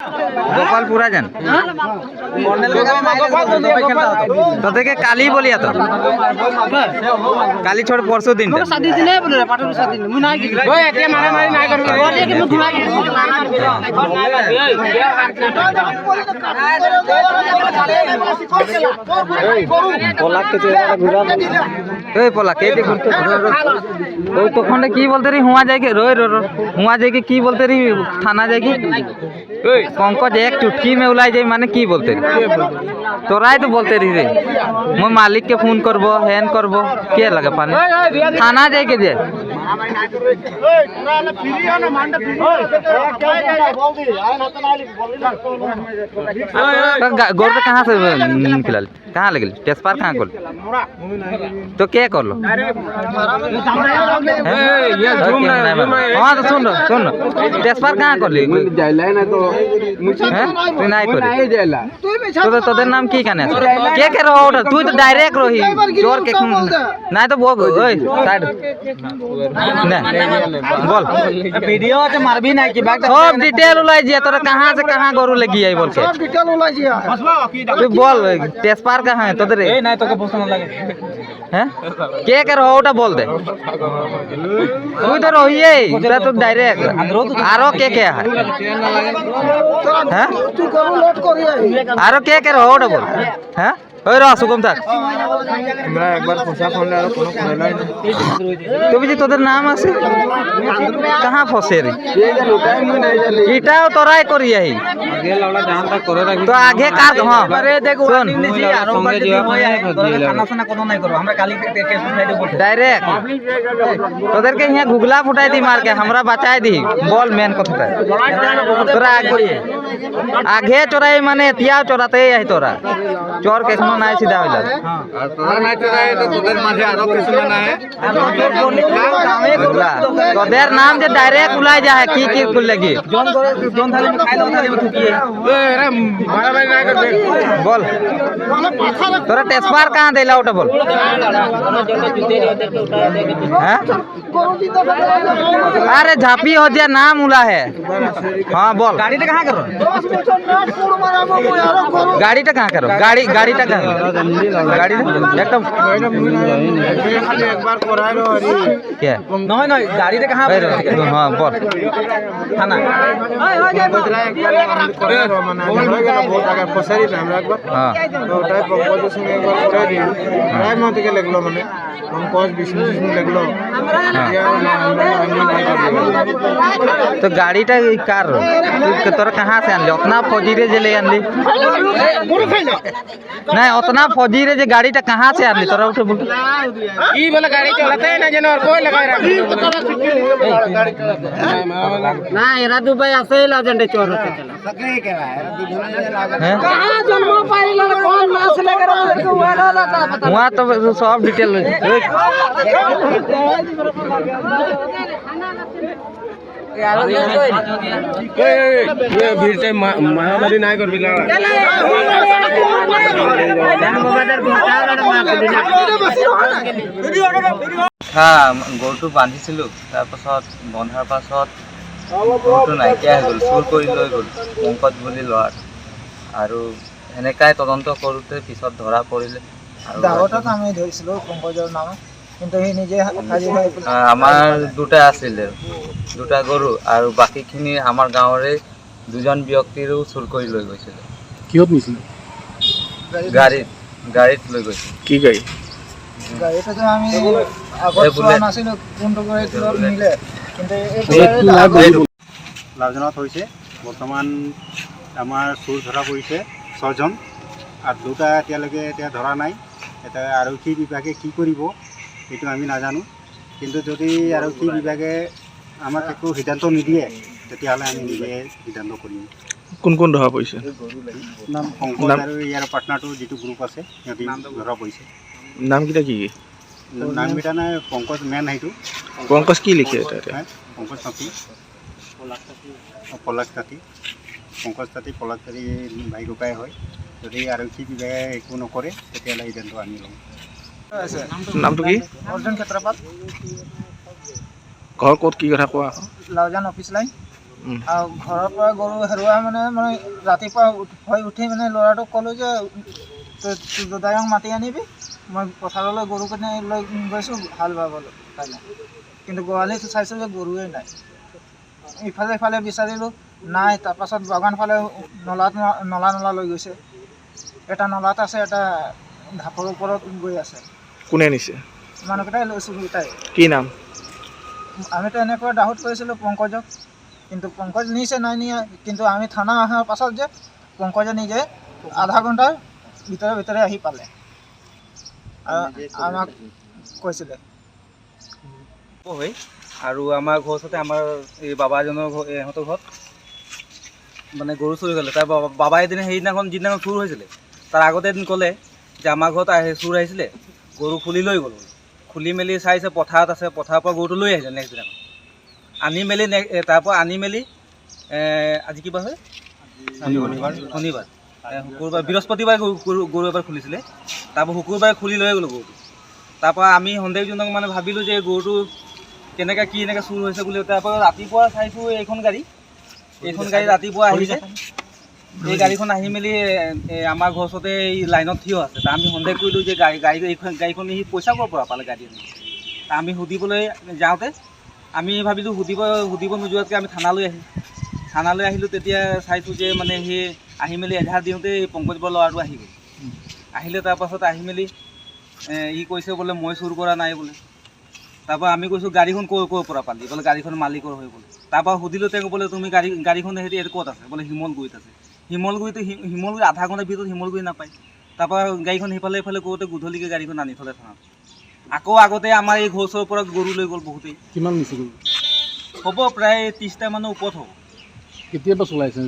गोपालपुरा जन तो देखे काली बोलिया तो काली छोड़ परसों दिन तो खंडे की बोलते रही हुआ जाके रो हुआ जाके की बोलते रही थाना जाके पंकज एक चुटकी में उलाई जाए माने की बोलते रही तोराई तो बोलते रही रे मैं मालिक के फोन करबो हैन करबो के लगे पानी थाना जाके जे गोर तो कहाँ से निकल कहाँ लगे टेस्पार कहाँ खोल तो क्या कर लो हाँ तो सुन टेस्पार कहाँ कर ली तो तोদের नाम की कहने के कह रहा तू तो डायरेक्ट रही चोर के ना तो वो साइड बोल वीडियो तो मारबी ना कि सब डिटेल उलाई जिया तोरा कहां से कहां गरु लगी आई बोल के सब डिटेल उलाई जिया तू बोल टेस्पार कहां है तोरे ए ना तो के पूछना लगे हैं के कर ओटा बोल दे तू तो रहिए तोरा तो डायरेक्ट आरो के है हैं तू गरु लोड करिए आरो के कर ओटा बोल हैं ओए रा सुगम था हमरा एक बार फसा फोन आरो कोनो कहला तो भी तोদের नाम আছে कहां फसे रे इटा तोराई करी आई आगे लौड़ा जहां तक करे रखी तो आगे का हां अरे देखो संगे जो खाना खाना कोनो नहीं करो हमरा काली के केस साइड बोल डायरेक्ट तोদের के यहां गुगला फुटाई दी मार के हमरा बचाई दी बॉल मैन कथटा तोरा आगे चोराई माने तिया चोराते आई तोरा चोर के নাই সিধা হইলা আর তোরা নাই চোরাই তো তোদের মাঝে আরো কিছু না है তোদের नाम যে डायरेक्ट उलाई जा है की लगी जोन थाली में खाई दो थाली में थूकी अरे बड़ा भाई ना कर दे बोल तोरा टेस्पार कहां देला ओटा बोल हैं अरे झापी हो जा नाम उला है हां बोल गाड़ी कहां करो गाड़ी कहां करो गाड़ी कहां गाड़ी एकदम एक बार कोराय रो हरी क्या नहीं नहीं गाड़ी रे कहां हां बोल थाना बदला एक बार कोराय रो मना हो गेलो बहुत आगे फसरी पे हमरा एक बार हां तो टाइप पंकज संगे एक बार कोराय दी राय मत के लगलो माने पंकज विष्णु में लगलो तो गाड़ीटा कार तोरा कहां से आनली उतना फौजी रे जे ले आनली नहीं उतना फौजी रे जे गाड़ीटा कहां से आनली तोरा उठे बोल ई वाला गाड़ी चलाते ना जन और कोई लगाय रा ना एरा दुबई आसे लेजेंड चोर होते चला सकरे के है कहां जन्म पाइल कौन नास लगे रा वहां तो सब डिटेल भीड़ महामारी नहीं कर গৰুটো বান্ধিছিলো তাৰপাছত বন্ধাৰ পাছত গৰুটো নাইকিয়া হৈ গ'ল চুৰ কৰি লৈ গ'ল পংকজ বুলি ল'ৰাৰ আৰু এনেকাই তদন্ত কৰোঁতে পিছত ধৰা পৰিলে গাঁৱত আমি ধৰিছিলো পংকজৰ নাম কিন্তু হি নিজে আমাৰ দুটা আছিল দুটা গৰু আৰু বাকিখিনি আমাৰ গাঁৱৰে দুজন ব্যক্তিৰো চুৰ কৰি লৈ গৈছিল কিহত নিছিল গাড়ীত লৈ গৈছিল কি গাড়ী গাড়ীটো যে আমি আগত নাছিল কোনটো গাড়ীত নিলে কিন্তু লাভজনক হৈছে বৰ্তমান আমাৰ চুৰ ধৰা পৰিছে 6 জন আৰু দুটা এতিয়ালৈকে ধৰা নাই এটা আৰক্ষী বিভাগে কি কৰিব এইটো আমি নাজানো কিন্তু যদি আৰক্ষী বিভাগে আমাক একো সিদ্ধান্ত নিদিয়ে তেতিয়াহ'লে আমি নিজে সিদ্ধান্ত কৰিম কোন কোন ধৰা পৰিছে নাম পংকজ আৰু ইয়াৰ পাৰ্টনাৰটো যিটো গ্ৰুপ আছে সিহঁতি ধৰা পৰিছে নামকেইটা কি নামকেইটা নাই পংকজ মেন সেইটো পংকজ কি লিখে এটা পংকজ তাঁতী পলাশ তাঁতী পংকজ তাঁতী পলাশ তাঁতী ভাই ককাই হয় যদি আৰক্ষী বিভাগে একো নকৰে তেতিয়াহ'লে সিদ্ধান্ত আমি ল'ম নামটো কি অৰ্জুন ক্ষেত্ৰপাত ঘৰ ক'ত কি কথা কোৱা লাউজান অফিচ লাইন আৰু ঘৰৰ পৰা গৰু হেৰুৱা মানে মই ৰাতিপুৱা হৈ উঠি মানে ল'ৰাটোক ক'লোঁ যে তই দাদায়ক মাতি আনিবি, মই পথাৰলৈ গৰুকেইটা লৈ গৈছোঁ হাল বাবলৈ কাইলৈ। কিন্তু গোহালিত চাইছোঁ যে গৰুৱে নাই। ইফালে ইফালে বিচাৰিলোঁ, নাই। তাৰপাছত বাগান ফালে নলা লৈ গৈছে। এটা নলাত আছে, এটা ঢাপৰ ওপৰত গৈ আছে। কোনে নিছে? মানুহকেইটাই লৈছোঁ দুটাই। কি নাম? আমিতো এনেকৈ ডাউট কৰিছিলোঁ পংকজক, কিন্তু পংকজ নিছে নাই নিয়া। কিন্তু আমি থানা অহাৰ পাছত যে পংকজে নিজে আধা ঘণ্টাৰ ভিতৰে আহি পালে আৰু আমাক কৈছিলে। হয় আৰু আমাৰ ঘৰ ওচৰতে আমাৰ এই বাবা এজনৰ ঘৰ, ইহঁতৰ ঘৰত মানে গৰু চুৰ গ'লে। তাৰ বাবাই এদিন সেইদিনাখন যিদিনাখন চুৰ হৈছিলে তাৰ আগতে এদিন ক'লে যে আমাৰ ঘৰত চুৰ আহিছিলে, গৰু খুলি লৈ গ'ল। খুলি মেলি চাইছে পথাৰত আছে, পথাৰৰ পৰা গৰুটো লৈ আহিছে নেক্সট দিনাখন। আনি মেলি তাৰপৰা আনি মেলি আজি কিবা হয় শনিবাৰ শুকুৰবাৰ বৃহস্পতিবাৰে গৰু এবাৰ খুলিছিলে। তাৰপৰা শুকুৰবাৰে খুলি লৈ গ'লো গৰুটো। তাৰপৰা আমি সন্দেহজনক মানে ভাবিলোঁ যে গৰুটো কেনেকৈ কি এনেকৈ চুৰ হৈছে বুলি। তাৰপৰা ৰাতিপুৱা চাইছোঁ এইখন গাড়ী ৰাতিপুৱা আহিছে। এই গাড়ীখন আহি মেলি আমাৰ ঘৰ ওচৰতে এই লাইনত থিয় আছে। তাৰ আমি সন্দেহ কৰিলোঁ যে গাড়ীখন সি পইচা ক'ৰ পৰা পালে গাড়ী আনি। আমি সুধিবলৈ যাওঁতে আমি ভাবিলোঁ সুধিব নোযোৱাতকৈ আমি থানালৈ আহিলোঁ। তেতিয়া চাইছোঁ যে মানে সেই আহি মেলি এঘাৰ দিওঁতে পংকজ বৰ ল'ৰাটো আহি গ'ল। আহিলে তাৰপাছত আহি মেলি ই কৈছে বোলে মই চুৰ কৰা নাই বোলে। তাৰপৰা আমি কৈছোঁ গাড়ীখন ক'ৰ পৰা পালি? বোলে গাড়ীখন মালিকৰ হৈ বোলে। তাৰপৰা সুধিলোঁ তেওঁক, বোলে তুমি গাড়ীখন এইটো ক'ত আছে? বোলে শিমলগুৰিত আছে। শিমলগুৰি আধা ঘণ্টাৰ ভিতৰত শিমলগুৰি নাপায়। তাৰপৰা গাড়ীখন সিফালে কৰোঁতে গধূলিকৈ গাড়ীখন আনি থ'লে থানাত। আকৌ আগতে আমাৰ এই ঘৰ ওচৰৰ পৰা গৰু লৈ গ'ল বহুতেই। কিমান নিছে গৰু? হ'ব প্ৰায় 30টা মানৰ ওপৰত হ'ব। কেতিয়াবা চলাইছে?